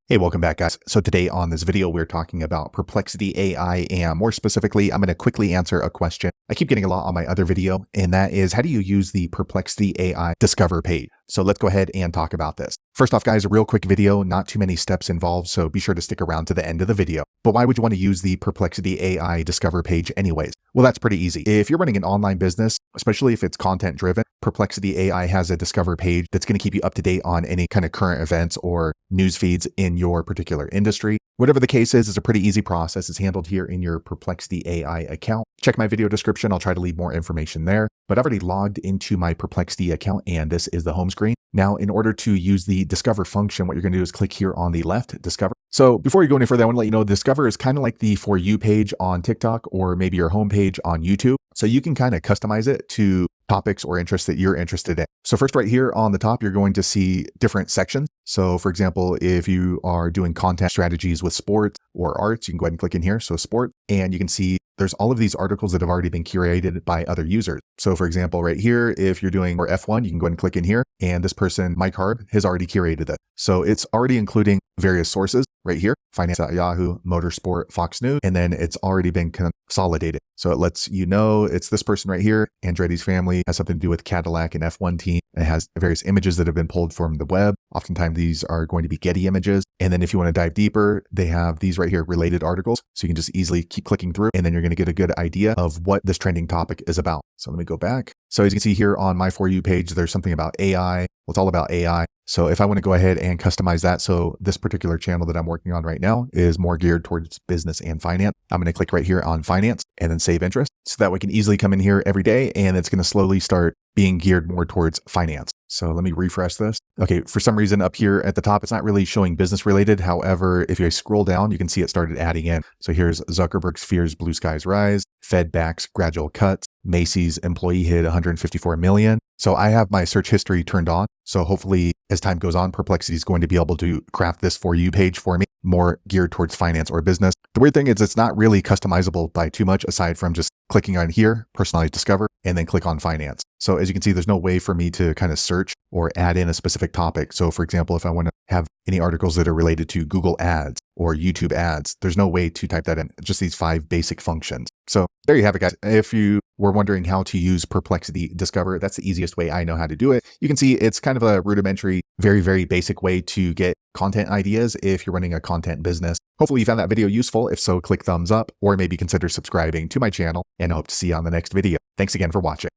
Hey, welcome back, guys. So today on this video, we're talking about Perplexity AI, and more specifically, I'm going to quickly answer a question I keep getting a lot on my other video, and that is, how do you use the Perplexity AI Discover page? So let's go ahead and talk about this. First off, guys, a real quick video, not too many steps involved, so be sure to stick around to the end of the video. But why would you want to use the Perplexity AI Discover page anyways? Well, that's pretty easy. If you're running an online business, especially if it's content driven, Perplexity AI has a Discover page that's going to keep you up to date on any kind of current events or news feeds in your particular industry. Whatever the case is, it's a pretty easy process. It's handled here in your Perplexity AI account. Check my video description. I'll try to leave more information there. But I've already logged into my Perplexity account, and this is the home screen. Now, in order to use the Discover function, what you're going to do is click here on the left, Discover. So before you go any further, I want to let you know Discover is kind of like the For You page on TikTok or maybe your homepage on YouTube. So you can kind of customize it to topics or interests that you're interested in. So first, right here on the top, you're going to see different sections. So for example, if you are doing content strategies with sports or arts, you can go ahead and click in here. So sport, and you can see there's all of these articles that have already been curated by other users. So for example, right here, if you're doing for F1, you can go ahead and click in here, and this person, Mike Harb, has already curated it. So it's already including various sources right here, finance.yahoo, motorsport, Fox News, and then it's already been consolidated. So it lets you know it's this person right here. Andretti's family has something to do with Cadillac and F1 team. It has various images that have been pulled from the web. Oftentimes these are going to be Getty images. And then if you want to dive deeper, they have these right here, related articles. So you can just easily keep clicking through, and then you're going to get a good idea of what this trending topic is about. So let me go back. So as you can see here on my For You page, there's something about AI. Well, it's all about AI. So if I want to go ahead and customize that, so this particular channel that I'm working on right now is more geared towards business and finance. I'm going to click right here on finance and then save interest. So that we can easily come in here every day, and it's going to slowly start being geared more towards finance. So let me refresh this. Okay, for some reason up here at the top, it's not really showing business related. However, if you scroll down, you can see it started adding in. So here's Zuckerberg's fears blue skies rise, Fed backs gradual cuts, Macy's employee hit 154 million. So I have my search history turned on. So hopefully as time goes on, Perplexity is going to be able to craft this For You page for me, more geared towards finance or business. The weird thing is it's not really customizable by too much aside from just clicking on here, personalize Discover, and then click on finance. So as you can see, there's no way for me to kind of search or add in a specific topic. So for example, if I want to have any articles that are related to Google ads or YouTube ads, there's no way to type that in, just these 5 basic functions. So there you have it, guys. If you were wondering how to use Perplexity Discover, that's the easiest way I know how to do it. You can see it's kind of a rudimentary, very, very basic way to get content ideas if you're running a content business. Hopefully you found that video useful. If so, click thumbs up or maybe consider subscribing to my channel, and I hope to see you on the next video. Thanks again for watching.